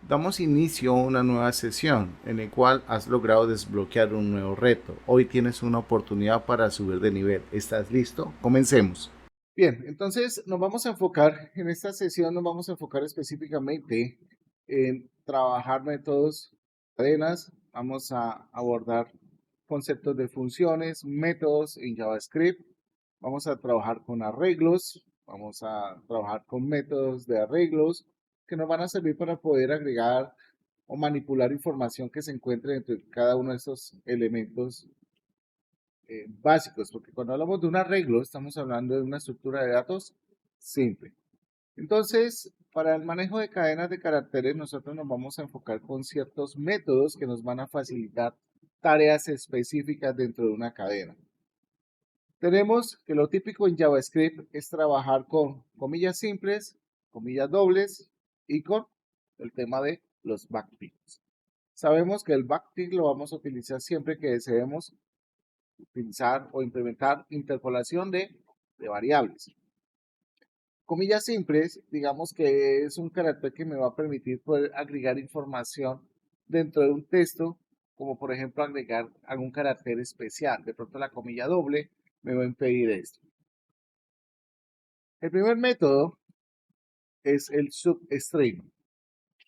Damos inicio a una nueva sesión en la cual has logrado desbloquear un nuevo reto. Hoy tienes una oportunidad para subir de nivel. ¿Estás listo? Comencemos. Bien, entonces nos vamos a enfocar, en esta sesión nos vamos a enfocar específicamente en trabajar métodos, cadenas. Vamos a abordar conceptos de funciones, métodos en JavaScript. Vamos a trabajar con arreglos. Vamos a trabajar con métodos de arreglos que nos van a servir para poder agregar o manipular información que se encuentre dentro de cada uno de estos elementos básicos, porque cuando hablamos de un arreglo estamos hablando de una estructura de datos simple. Entonces, para el manejo de cadenas de caracteres, nosotros nos vamos a enfocar con ciertos métodos que nos van a facilitar tareas específicas dentro de una cadena. Tenemos que lo típico en JavaScript es trabajar con comillas simples, comillas dobles y con el tema de los backticks. Sabemos que el backtick lo vamos a utilizar siempre que deseemos utilizar o implementar interpolación de variables. Comillas simples, digamos que es un carácter que me va a permitir poder agregar información dentro de un texto, como por ejemplo agregar algún carácter especial. De pronto la comilla doble me va a impedir esto. El primer método es el substring.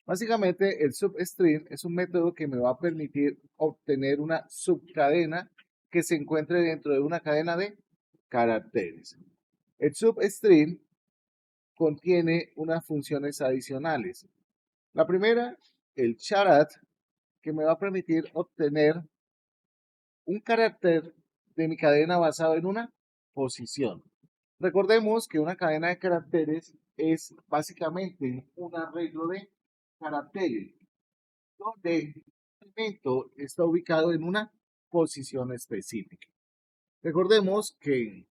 Básicamente el substring es un método que me va a permitir obtener una subcadena que se encuentre dentro de una cadena de caracteres. El substring contiene unas funciones adicionales. La primera, el charAt, que me va a permitir obtener un carácter de mi cadena basado en una posición. Recordemos que una cadena de caracteres es básicamente un arreglo de caracteres, donde el elemento está ubicado en una posición específica. Recordemos que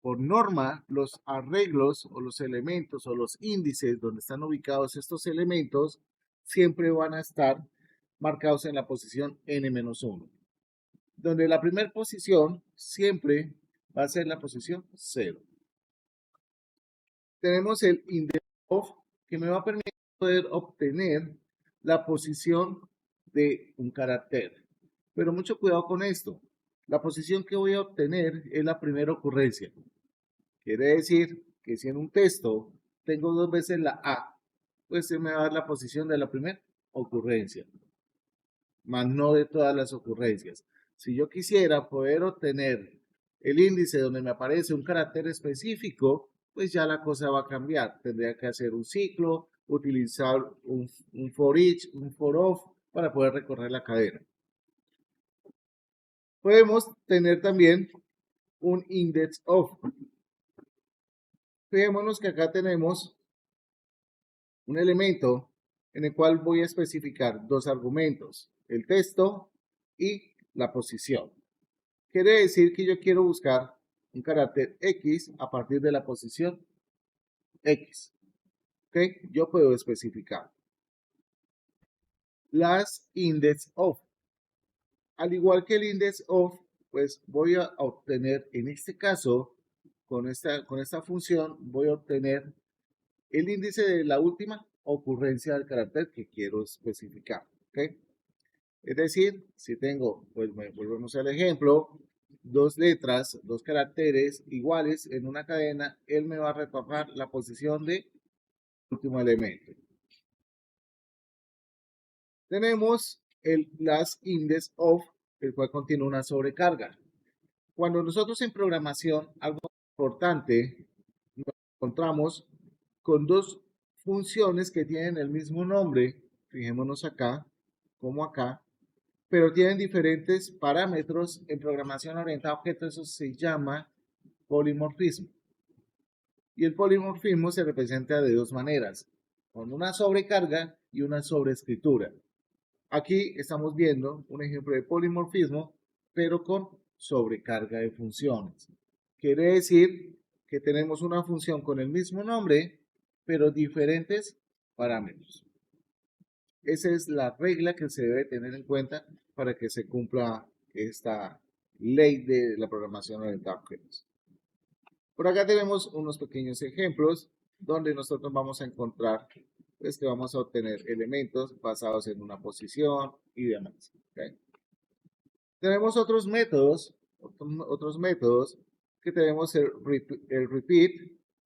por norma los arreglos o los elementos o los índices donde están ubicados estos elementos siempre van a estar marcados en la posición n-1, donde la primera posición siempre va a ser la posición 0. Tenemos el index_of que me va a permitir poder obtener la posición de un carácter. Pero mucho cuidado con esto. La posición que voy a obtener es la primera ocurrencia. Quiere decir que si en un texto tengo dos veces la A, pues se me va a dar la posición de la primera ocurrencia, más no de todas las ocurrencias. Si yo quisiera poder obtener el índice donde me aparece un carácter específico, pues ya la cosa va a cambiar. Tendría que hacer un ciclo, utilizar un for each, un for of, para poder recorrer la cadena. Podemos tener también un index of. Fijémonos que acá tenemos un elemento en el cual voy a especificar dos argumentos, el texto y la posición. Quiere decir que yo quiero buscar un carácter X a partir de la posición X. ¿Okay? Yo puedo especificar las index of. Al igual que el index of, pues voy a obtener, en este caso, con esta función, voy a obtener el índice de la última ocurrencia del carácter que quiero especificar. ¿Okay? Es decir, si tengo, pues volvemos al ejemplo, dos letras, dos caracteres iguales en una cadena, él me va a retornar la posición de último elemento. Tenemos el last index of, el cual contiene una sobrecarga. Cuando nosotros en programación, algo importante, nos encontramos con dos funciones que tienen el mismo nombre, fijémonos acá, como acá, pero tienen diferentes parámetros en programación orientada a objetos, eso se llama polimorfismo. Y el polimorfismo se representa de dos maneras, con una sobrecarga y una sobreescritura. Aquí estamos viendo un ejemplo de polimorfismo, pero con sobrecarga de funciones. Quiere decir que tenemos una función con el mismo nombre, pero diferentes parámetros. Esa es la regla que se debe tener en cuenta para que se cumpla esta ley de la programación orientada a objetos. Por acá tenemos unos pequeños ejemplos donde nosotros vamos a encontrar es que vamos a obtener elementos basados en una posición y demás. ¿Ok? Tenemos otros métodos que tenemos el repeat,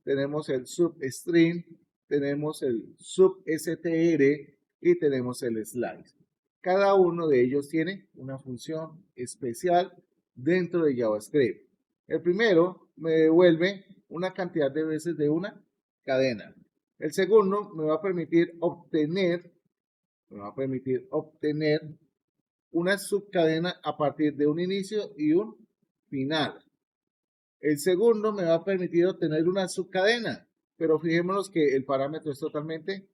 tenemos el substring, tenemos el substr y tenemos el slice. Cada uno de ellos tiene una función especial dentro de JavaScript. El primero me devuelve una cantidad de veces de una cadena. El segundo me va a permitir obtener una subcadena a partir de un inicio y un final. El segundo me va a permitir obtener una subcadena, pero fijémonos que el parámetro es totalmente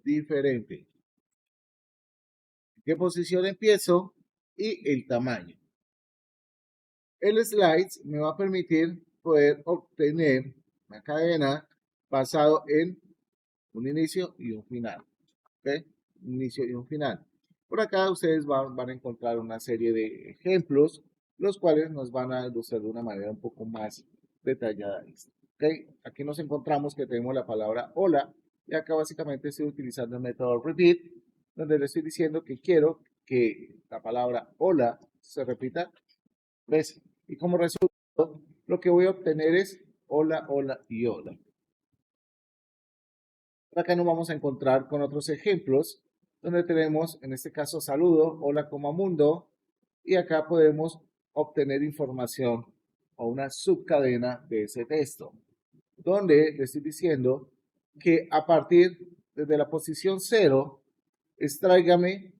diferente. ¿Qué posición empiezo? Y el tamaño. El slice me va a permitir poder obtener una cadena basado en un inicio y un final. ¿Ok? Un inicio y un final. Por acá ustedes van a encontrar una serie de ejemplos, los cuales nos van a ilustrar de una manera un poco más detallada. ¿Okay? Aquí nos encontramos que tenemos la palabra hola, y acá básicamente estoy utilizando el método repeat, donde le estoy diciendo que quiero que la palabra hola se repita 3. Y como resultado, lo que voy a obtener es hola, hola y hola. Acá nos vamos a encontrar con otros ejemplos, donde tenemos, en este caso, saludo, hola como mundo, y acá podemos obtener información o una subcadena de ese texto, donde le estoy diciendo que a partir desde la posición 0, extráigame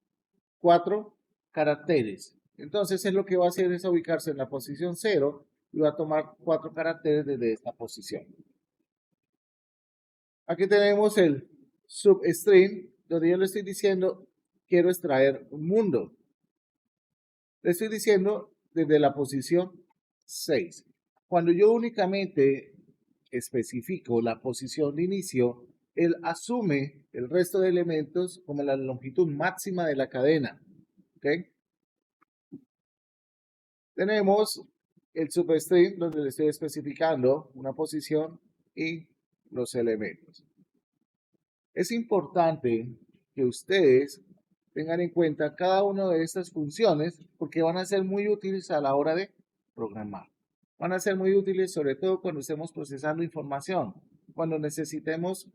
4 caracteres. Entonces, es lo que va a hacer es ubicarse en la posición 0 y va a tomar 4 caracteres desde esta posición. Aquí tenemos el substring, donde yo le estoy diciendo, quiero extraer un mundo. Le estoy diciendo desde la posición 6. Cuando yo únicamente especifico la posición de inicio, él asume el resto de elementos como la longitud máxima de la cadena. ¿Okay? Tenemos el substring, donde le estoy especificando una posición y los elementos. Es importante que ustedes tengan en cuenta cada una de estas funciones porque van a ser muy útiles a la hora de programar. Van a ser muy útiles sobre todo cuando estemos procesando información, cuando necesitemos,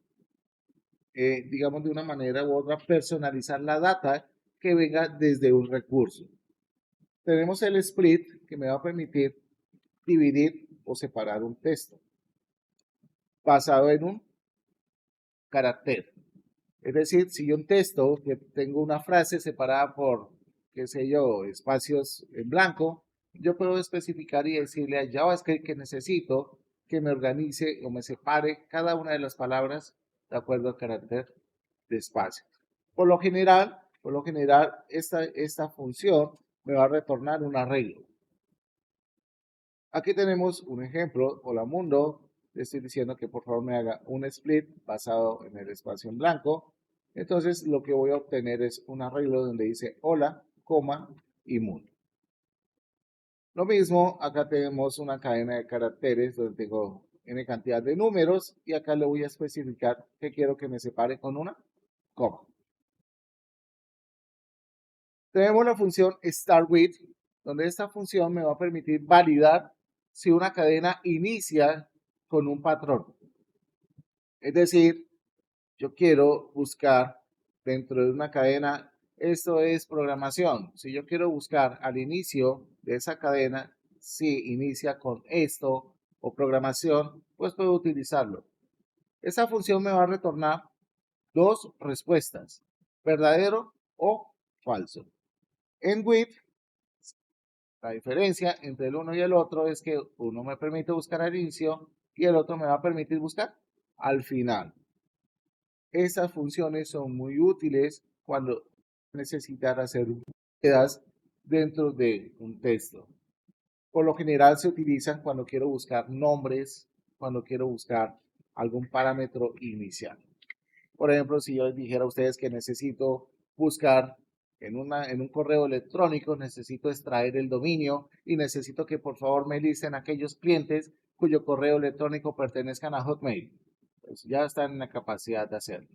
digamos de una manera u otra, personalizar la data que venga desde un recurso. Tenemos el split que me va a permitir dividir o separar un texto basado en un carácter. Es decir, si yo un texto que tengo una frase separada por, qué sé yo, espacios en blanco, yo puedo especificar y decirle a JavaScript que necesito que me organice o me separe cada una de las palabras de acuerdo al carácter de espacio. Por lo general esta función me va a retornar un arreglo. Aquí tenemos un ejemplo. Hola mundo, le estoy diciendo que por favor me haga un split basado en el espacio en blanco. Entonces lo que voy a obtener es un arreglo donde dice hola, coma y mundo. Lo mismo, acá tenemos una cadena de caracteres donde tengo n cantidad de números y acá le voy a especificar que quiero que me separe con una coma. Tenemos la función startWith, donde esta función me va a permitir validar si una cadena inicia con un patrón. Es decir, yo quiero buscar dentro de una cadena, esto es programación. Si yo quiero buscar al inicio de esa cadena, si inicia con esto o programación, pues puedo utilizarlo. Esa función me va a retornar dos respuestas, verdadero o falso. En with, la diferencia entre el uno y el otro es que uno me permite buscar al inicio y el otro me va a permitir buscar al final. Estas funciones son muy útiles cuando necesitar hacer búsquedas dentro de un texto. Por lo general se utilizan cuando quiero buscar nombres, cuando quiero buscar algún parámetro inicial. Por ejemplo, si yo les dijera a ustedes que necesito buscar en un correo electrónico, necesito extraer el dominio y necesito que por favor me listen aquellos clientes cuyo correo electrónico pertenezcan a Hotmail. Pues ya están en la capacidad de hacerlo.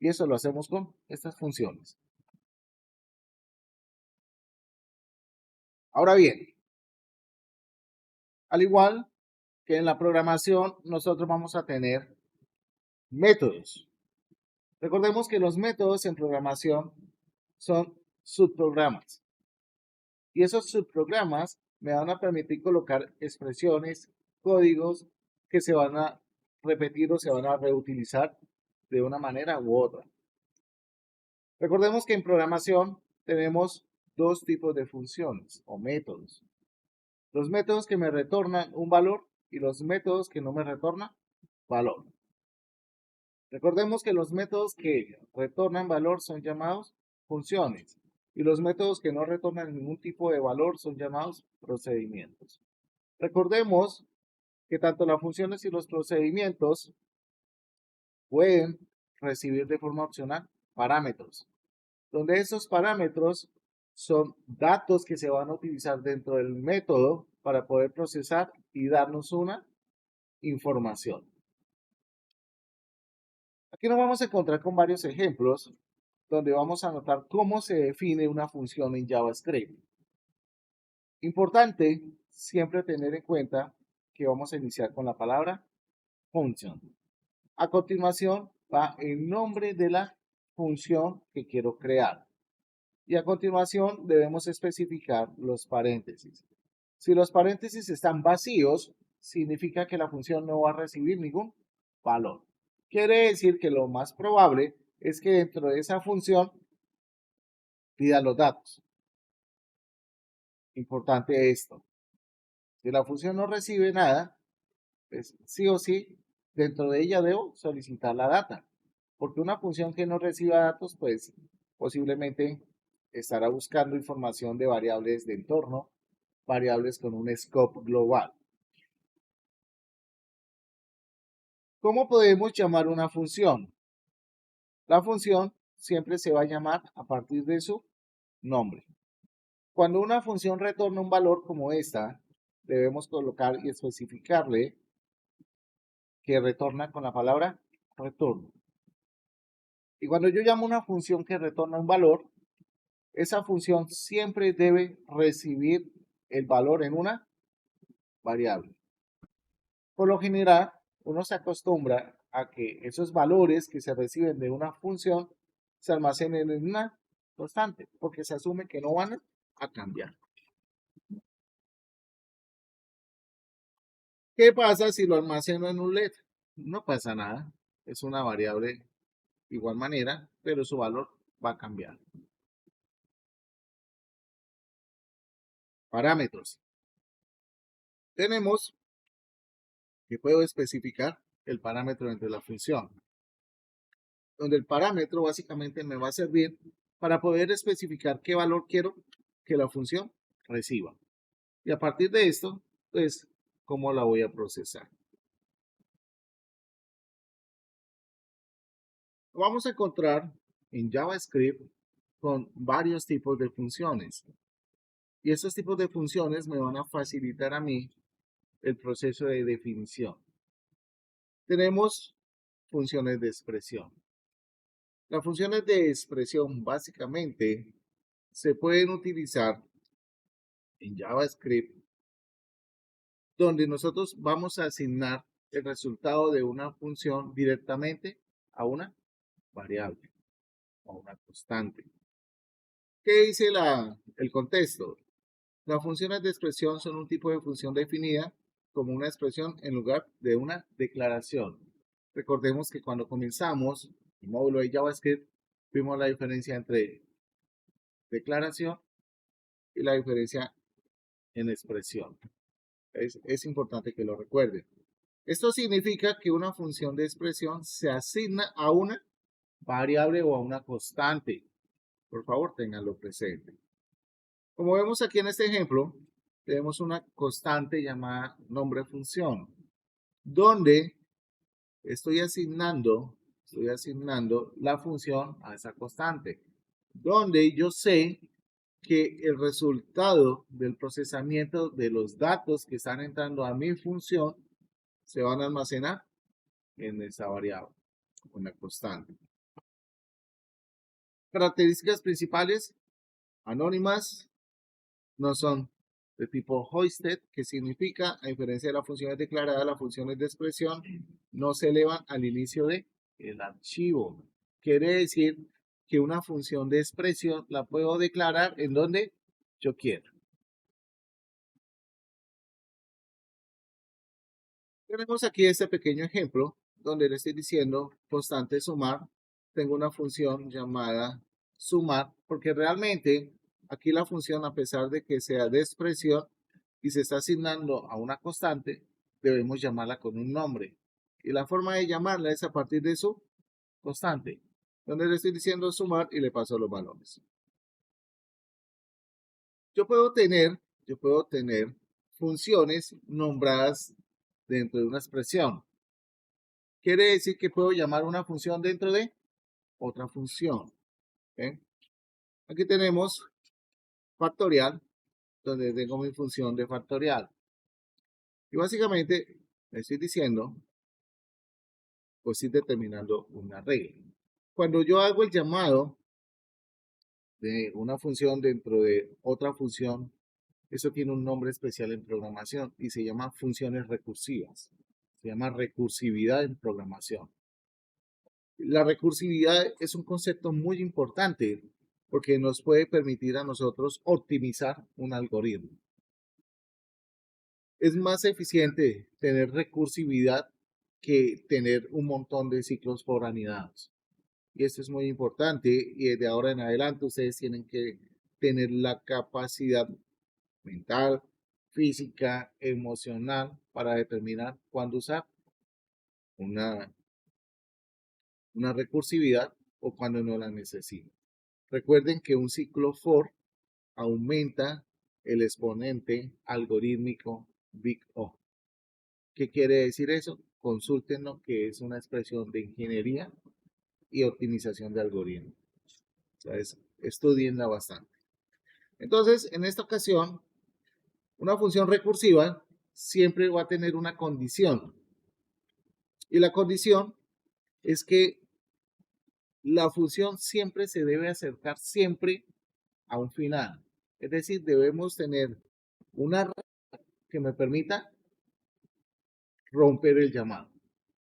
Y eso lo hacemos con estas funciones. Ahora bien, al igual que en la programación, nosotros vamos a tener métodos. Recordemos que los métodos en programación son subprogramas. Y esos subprogramas me van a permitir colocar expresiones, códigos que se van a repetir o se van a reutilizar de una manera u otra. Recordemos que en programación tenemos dos tipos de funciones o métodos. Los métodos que me retornan un valor y los métodos que no me retornan valor. Recordemos que los métodos que retornan valor son llamados funciones y los métodos que no retornan ningún tipo de valor son llamados procedimientos. Recordemos que tanto las funciones y los procedimientos pueden recibir de forma opcional parámetros, donde esos parámetros son datos que se van a utilizar dentro del método para poder procesar y darnos una información. Aquí nos vamos a encontrar con varios ejemplos donde vamos a notar cómo se define una función en JavaScript. Importante siempre tener en cuenta que vamos a iniciar con la palabra function. A continuación va el nombre de la función que quiero crear. Y a continuación debemos especificar los paréntesis. Si los paréntesis están vacíos, significa que la función no va a recibir ningún valor. Quiere decir que lo más probable es que dentro de esa función pida los datos. Importante esto. Si la función no recibe nada, pues sí o sí, dentro de ella debo solicitar la data. Porque una función que no reciba datos, pues posiblemente estará buscando información de variables de entorno, variables con un scope global. ¿Cómo podemos llamar una función? La función siempre se va a llamar a partir de su nombre. Cuando una función retorna un valor como esta, debemos colocar y especificarle que retorna con la palabra retorno. Y cuando yo llamo una función que retorna un valor, esa función siempre debe recibir el valor en una variable. Por lo general, uno se acostumbra a que esos valores que se reciben de una función se almacenen en una constante, porque se asume que no van a cambiar. ¿Qué pasa si lo almaceno en un LED? No pasa nada, es una variable de igual manera, pero su valor va a cambiar. Parámetros. Tenemos que puedo especificar el parámetro dentro de la función, donde el parámetro básicamente me va a servir para poder especificar qué valor quiero que la función reciba. Y a partir de esto, pues, cómo la voy a procesar. Vamos a encontrar en JavaScript con varios tipos de funciones. Y estos tipos de funciones me van a facilitar a mí el proceso de definición. Tenemos funciones de expresión. Las funciones de expresión básicamente se pueden utilizar en JavaScript donde nosotros vamos a asignar el resultado de una función directamente a una variable o una constante. ¿Qué dice el contexto? Las funciones de expresión son un tipo de función definida como una expresión en lugar de una declaración. Recordemos que cuando comenzamos el módulo de JavaScript, vimos la diferencia entre declaración y la diferencia en expresión. Es importante que lo recuerden. Esto significa que una función de expresión se asigna a una variable o a una constante. Por favor, ténganlo presente. Como vemos aquí en este ejemplo, tenemos una constante llamada nombre función, donde estoy asignando la función a esa constante, donde yo sé que el resultado del procesamiento de los datos que están entrando a mi función se van a almacenar en esa variable, una constante. Características principales, anónimas, no son de tipo hoisted, que significa, a diferencia de las funciones declaradas, las funciones de expresión no se elevan al inicio de el archivo. Quiere decir que una función de expresión la puedo declarar en donde yo quiera. Tenemos aquí este pequeño ejemplo donde le estoy diciendo constante sumar. Tengo una función llamada sumar, porque realmente aquí la función, a pesar de que sea de expresión y se está asignando a una constante, debemos llamarla con un nombre. Y la forma de llamarla es a partir de su constante, donde le estoy diciendo sumar y le paso los valores. Yo puedo tener funciones nombradas dentro de una expresión. Quiere decir que puedo llamar una función dentro de otra función. ¿Okay? Aquí tenemos factorial, donde tengo mi función de factorial. Y básicamente le estoy diciendo, pues estoy determinando una regla. Cuando yo hago el llamado de una función dentro de otra función, eso tiene un nombre especial en programación y se llama funciones recursivas. Se llama recursividad en programación. La recursividad es un concepto muy importante porque nos puede permitir a nosotros optimizar un algoritmo. Es más eficiente tener recursividad que tener un montón de ciclos por anidados. Y esto es muy importante y desde ahora en adelante ustedes tienen que tener la capacidad mental, física, emocional para determinar cuándo usar una recursividad o cuando no la necesito. Recuerden que un ciclo for aumenta el exponente algorítmico Big O. ¿Qué quiere decir eso? Consúltenlo, que es una expresión de ingeniería y optimización de algoritmos. Entonces, estudienla bastante. Entonces, en esta ocasión, una función recursiva siempre va a tener una condición. Y la condición es que la función siempre se debe acercar siempre a un final. Es decir, debemos tener una regla que me permita romper el llamado.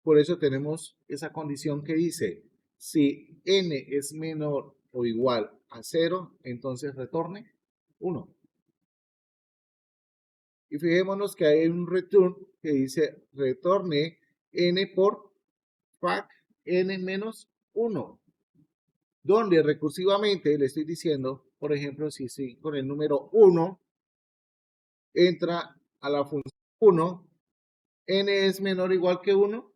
Por eso tenemos esa condición que dice, si n es menor o igual a 0, entonces retorne 1. Y fijémonos que hay un return que dice retorne n por fac n menos 1, donde recursivamente le estoy diciendo, por ejemplo, si estoy con el número 1, entra a la función 1, n es menor o igual que 1.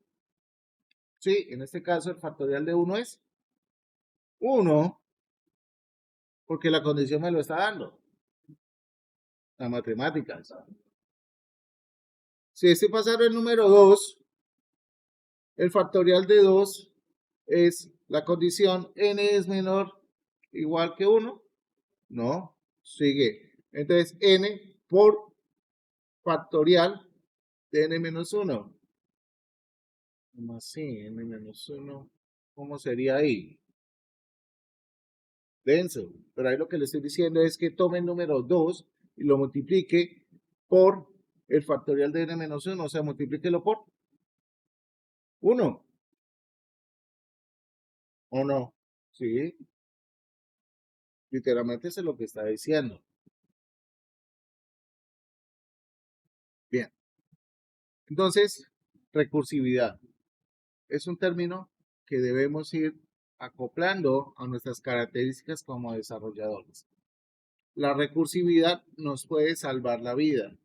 Sí, en este caso el factorial de 1 es 1, porque la condición me lo está dando. Las matemáticas. Si estoy pasando el número 2, el factorial de 2 es la condición n es menor o igual que 1. No, sigue. Entonces, n por factorial de n menos 1. ¿Cómo así? N menos 1. ¿Cómo sería ahí? Denso. Pero ahí lo que le estoy diciendo es que tome el número 2 y lo multiplique por el factorial de n menos 1. O sea, multiplíquelo por 1. ¿O no? Sí. Literalmente eso es lo que está diciendo. Bien. Entonces, recursividad. Es un término que debemos ir acoplando a nuestras características como desarrolladores. La recursividad nos puede salvar la vida,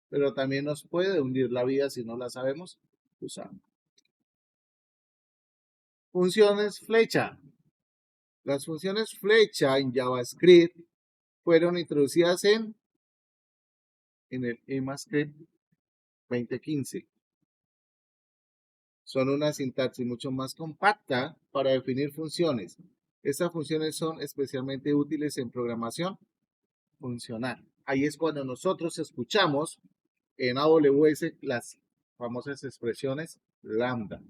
pero también nos puede hundir la vida si no la sabemos usar. Funciones flecha. Las funciones flecha en JavaScript fueron introducidas en el EMAScript 2015. Son una sintaxis mucho más compacta para definir funciones. Estas funciones son especialmente útiles en programación funcional. Ahí es cuando nosotros escuchamos en AWS las famosas expresiones lambda.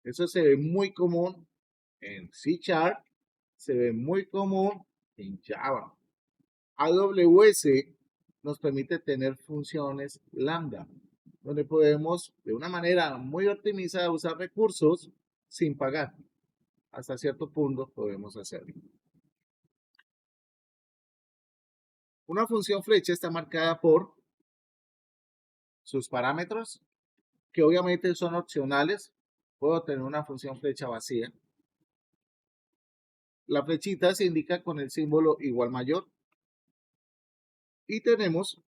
Eso se ve muy común en C# se ve muy común en Java. AWS nos permite tener funciones lambda, donde podemos de una manera muy optimizada usar recursos sin pagar. Hasta cierto punto podemos hacerlo. Una función flecha está marcada por sus parámetros, que obviamente son opcionales. Puedo tener una función flecha vacía. La flechita se indica con el símbolo igual mayor. Y tenemos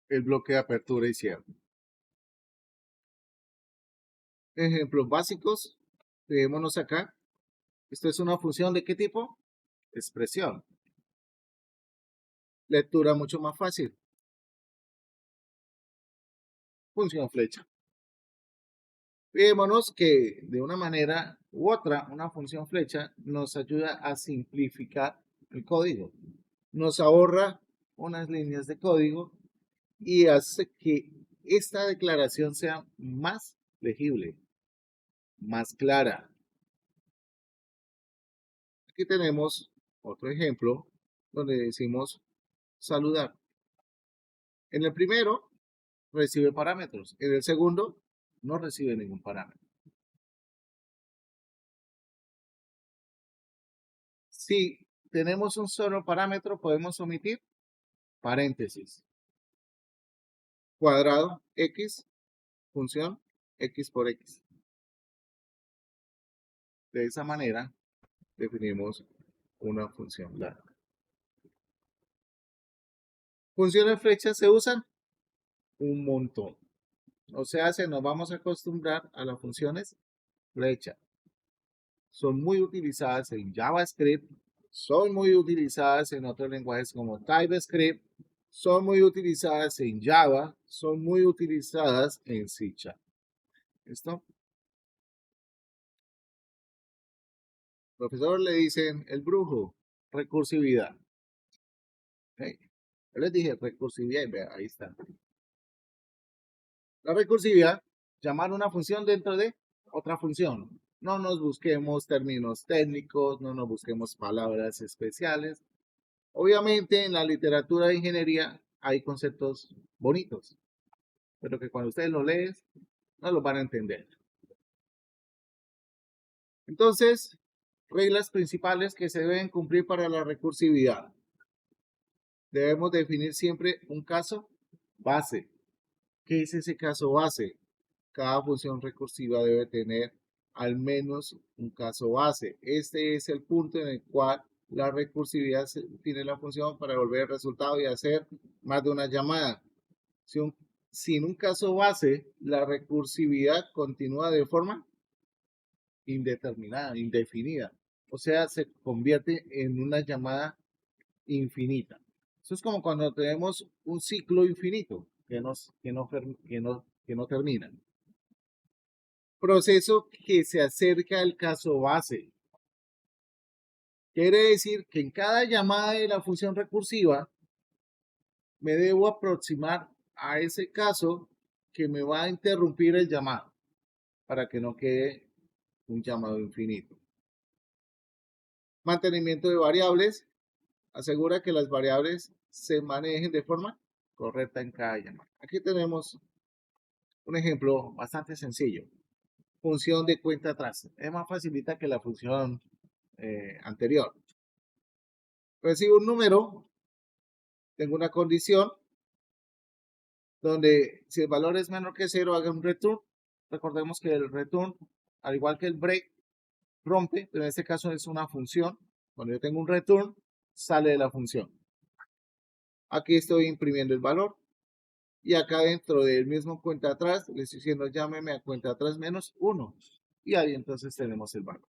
el bloque de apertura y cierre. Ejemplos básicos. Fijémonos acá. Esto es una función ¿de qué tipo? Expresión. Lectura mucho más fácil. Función flecha. Fijémonos que de una manera u otra, una función flecha nos ayuda a simplificar el código. Nos ahorra unas líneas de código y hace que esta declaración sea más legible, más clara. Aquí tenemos otro ejemplo donde decimos saludar. En el primero recibe parámetros, en el segundo no recibe ningún parámetro. Si tenemos un solo parámetro, podemos omitir paréntesis. Cuadrado x, función x por x. De esa manera definimos una función larga. Funciones flechas se usan un montón. O sea, nos vamos a acostumbrar a las funciones flecha. Son muy utilizadas en JavaScript, son muy utilizadas en otros lenguajes como TypeScript, son muy utilizadas en Java, son muy utilizadas en C#. ¿Listo? Profesor, le dicen el brujo, recursividad. ¿Okay? Yo les dije recursividad y vea, ahí está. La recursividad, llamar una función dentro de otra función. No nos busquemos términos técnicos, no nos busquemos palabras especiales. Obviamente en la literatura de ingeniería hay conceptos bonitos, pero que cuando ustedes lo leen no los van a entender. Entonces, reglas principales que se deben cumplir para la recursividad. Debemos definir siempre un caso base. ¿Qué es ese caso base? Cada función recursiva debe tener al menos un caso base. Este es el punto en el cual la recursividad tiene la función para devolver el resultado y hacer más de una llamada. Sin un caso base, la recursividad continúa de forma indeterminada, indefinida. O sea, se convierte en una llamada infinita. Eso es como cuando tenemos un ciclo infinito que no termina. Proceso que se acerca al caso base. Quiere decir que en cada llamada de la función recursiva me debo aproximar a ese caso que me va a interrumpir el llamado para que no quede un llamado infinito. Mantenimiento de variables. Asegura que las variables se manejen de forma correcta en cada llamada. Aquí tenemos un ejemplo bastante sencillo. Función de cuenta atrás. Es más facilita que la función anterior. Recibo un número, tengo una condición donde si el valor es menor que 0 haga un return. Recordemos que el return, al igual que el break, rompe, pero en este caso es una función. Cuando yo tengo un return, sale de la función. Aquí estoy imprimiendo el valor. Y acá dentro del mismo cuenta atrás, le estoy diciendo llámeme a cuenta atrás menos 1. Y ahí entonces tenemos el valor.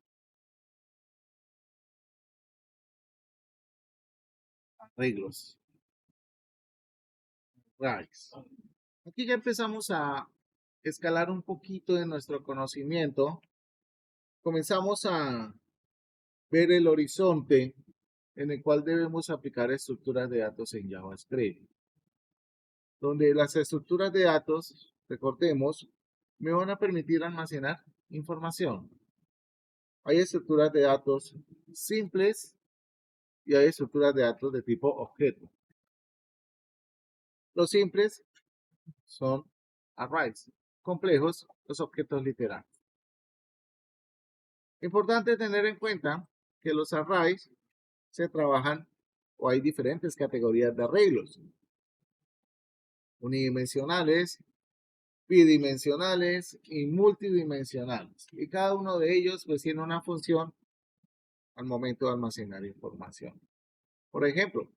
Arreglos. Rise. Aquí ya empezamos a escalar un poquito de nuestro conocimiento. Comenzamos a ver el horizonte en el cual debemos aplicar estructuras de datos en JavaScript. Donde las estructuras de datos, recordemos, me van a permitir almacenar información. Hay estructuras de datos simples y hay estructuras de datos de tipo objeto. Los simples son arrays, complejos los objetos literales. Importante tener en cuenta que los arrays se trabajan o hay diferentes categorías de arreglos. Unidimensionales, bidimensionales y multidimensionales. Y cada uno de ellos pues tiene una función al momento de almacenar información. Por ejemplo,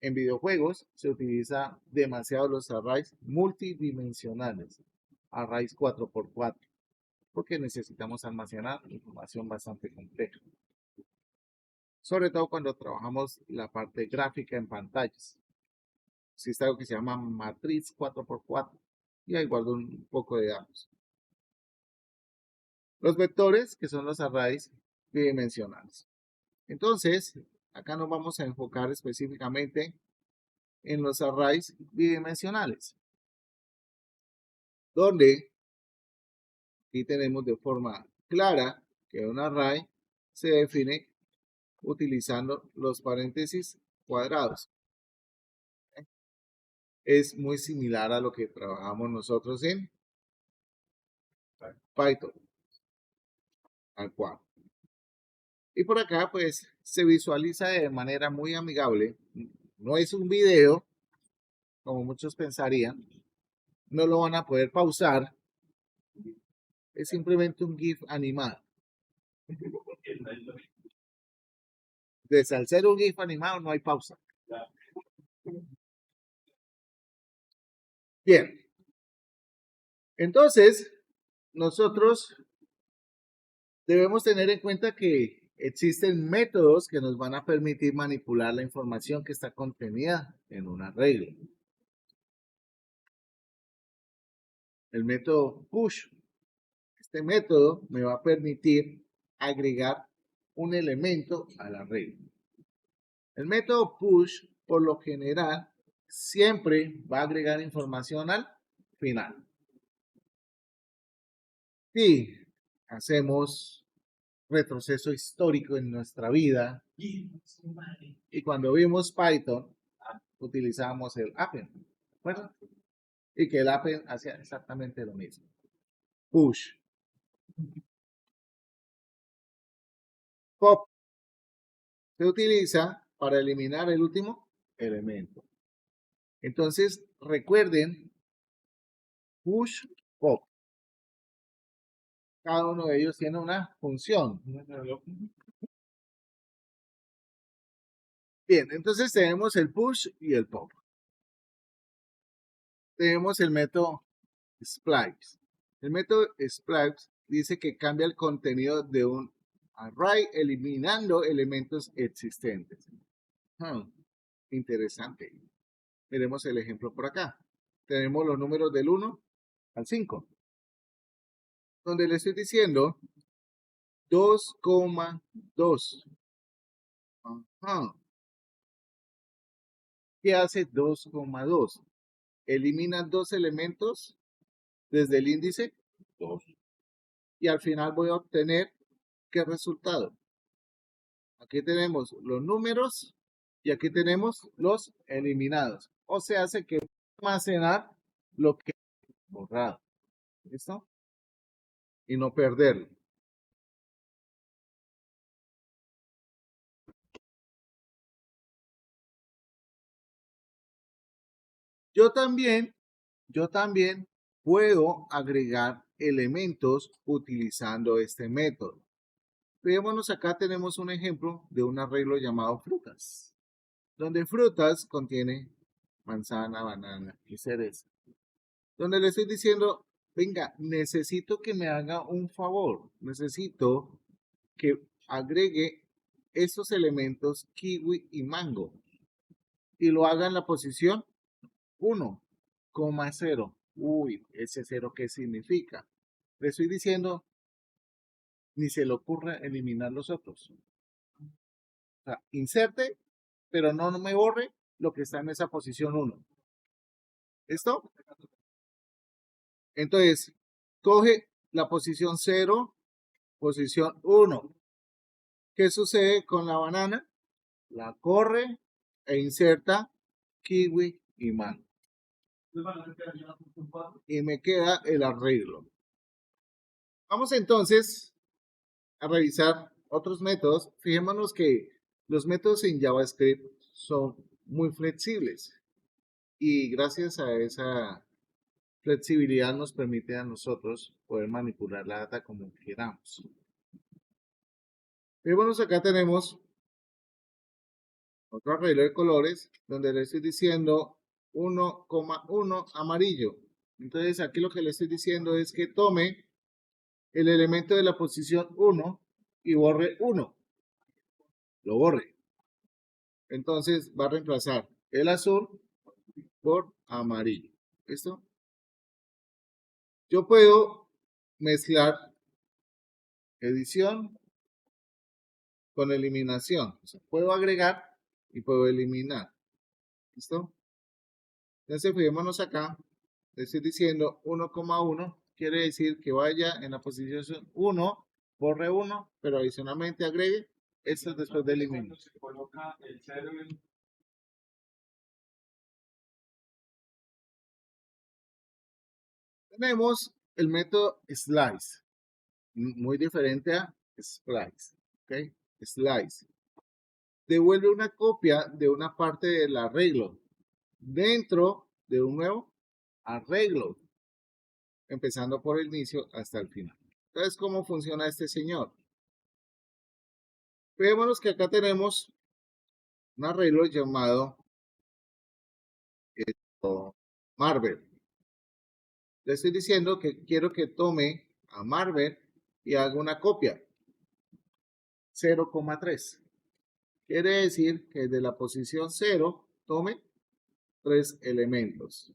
en videojuegos se utiliza demasiado los arrays multidimensionales, arrays 4x4, porque necesitamos almacenar información bastante compleja. Sobre todo cuando trabajamos la parte gráfica en pantallas. Existe algo que se llama matriz 4x4 y ahí guardo un poco de datos. Los vectores, que son los arrays bidimensionales. Entonces, acá nos vamos a enfocar específicamente en los arrays bidimensionales, donde aquí tenemos de forma clara que un array se define utilizando los paréntesis cuadrados. Es muy similar a lo que trabajamos nosotros en Python, al cual. Y por acá, pues, se visualiza de manera muy amigable. No es un video, como muchos pensarían. No lo van a poder pausar. Es simplemente un GIF animado. Desde al ser un GIF animado no hay pausa. Bien. Entonces, nosotros debemos tener en cuenta que existen métodos que nos van a permitir manipular la información que está contenida en un arreglo. El método push. Este método me va a permitir agregar un elemento al arreglo. El método push, por lo general, siempre va a agregar información al final. Si hacemos retroceso histórico en nuestra vida y cuando vimos Python, utilizábamos el append, ¿verdad? Y que el append hacía exactamente lo mismo. Push. Pop se utiliza para eliminar el último elemento. Entonces, recuerden, push, pop. Cada uno de ellos tiene una función. Bien, entonces tenemos el push y el pop. Tenemos el método splice. El método splice dice que cambia el contenido de un array eliminando elementos existentes. Interesante. Miremos el ejemplo por acá. Tenemos los números del 1 al 5, donde le estoy diciendo 2,2. ¿Qué hace 2,2? Elimina dos elementos desde el índice 2. Y al final voy a obtener ¿qué resultado? Aquí tenemos los números y aquí tenemos los eliminados. O sea, hace que almacenar lo que he borrado. ¿Listo? Y no perderlo. Yo también puedo agregar elementos utilizando este método. Veámonos, acá tenemos un ejemplo de un arreglo llamado frutas, donde frutas contiene manzana, banana y cereza. Donde le estoy diciendo, venga, necesito que me haga un favor, necesito que agregue estos elementos kiwi y mango y lo haga en la posición 1,0. Uy, ese 0, ¿qué significa? Le estoy diciendo, ni se le ocurra eliminar los otros. O sea, inserte, pero no me borre lo que está en esa posición 1. ¿Listo? Entonces, coge la posición 0, posición 1. ¿Qué sucede con la banana? La corre e inserta kiwi y mango. Y me queda el arreglo. Vamos entonces a revisar otros métodos. Fijémonos que los métodos en JavaScript son muy flexibles y gracias a esa flexibilidad nos permite a nosotros poder manipular la data como queramos. Fijémonos, acá tenemos otro arreglo de colores donde le estoy diciendo 1,1 amarillo. Entonces aquí lo que le estoy diciendo es que tome el elemento de la posición 1 y borre 1. Lo borre. Entonces va a reemplazar el azul por amarillo. ¿Listo? Yo puedo mezclar edición con eliminación. O sea, puedo agregar y puedo eliminar. ¿Listo? Entonces fijémonos acá. Le estoy diciendo 1,1. Quiere decir que vaya en la posición 1, borre 1, pero adicionalmente agregue. Esto es después de eliminar. Tenemos el método slice, muy diferente a splice. ¿Ok? Slice. Devuelve una copia de una parte del arreglo dentro de un nuevo arreglo, empezando por el inicio hasta el final. Entonces, ¿cómo funciona este señor? Veámonos que acá tenemos un arreglo llamado Marvel. Le estoy diciendo que quiero que tome a Marvel y haga una copia. 0,3. Quiere decir que de la posición 0 tome 3 elementos.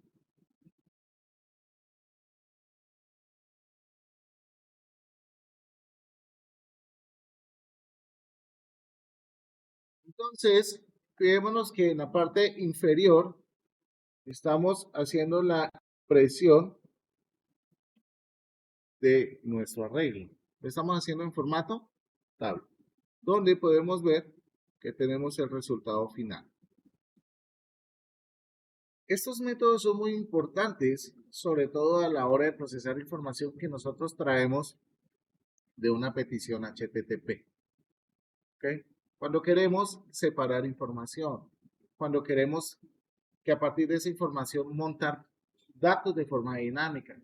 Entonces, fijémonos que en la parte inferior estamos haciendo la presión de nuestro arreglo. Lo estamos haciendo en formato tabla, donde podemos ver que tenemos el resultado final. Estos métodos son muy importantes, sobre todo a la hora de procesar información que nosotros traemos de una petición HTTP. ¿Okay? Cuando queremos separar información, cuando queremos que a partir de esa información montar datos de forma dinámica.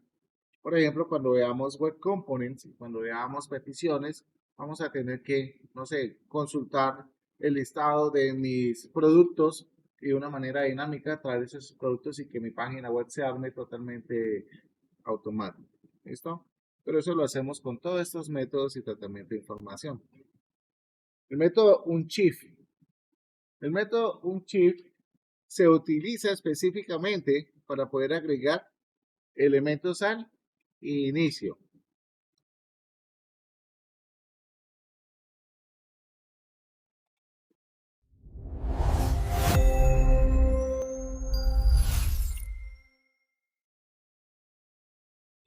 Por ejemplo, cuando veamos web components, cuando veamos peticiones, vamos a tener que, no sé, consultar el listado de mis productos y de una manera dinámica traer esos productos y que mi página web se arme totalmente automático. ¿Listo? Pero eso lo hacemos con todos estos métodos y tratamiento de información. El método Unchief. El método Unchief se utiliza específicamente para poder agregar elementos al inicio.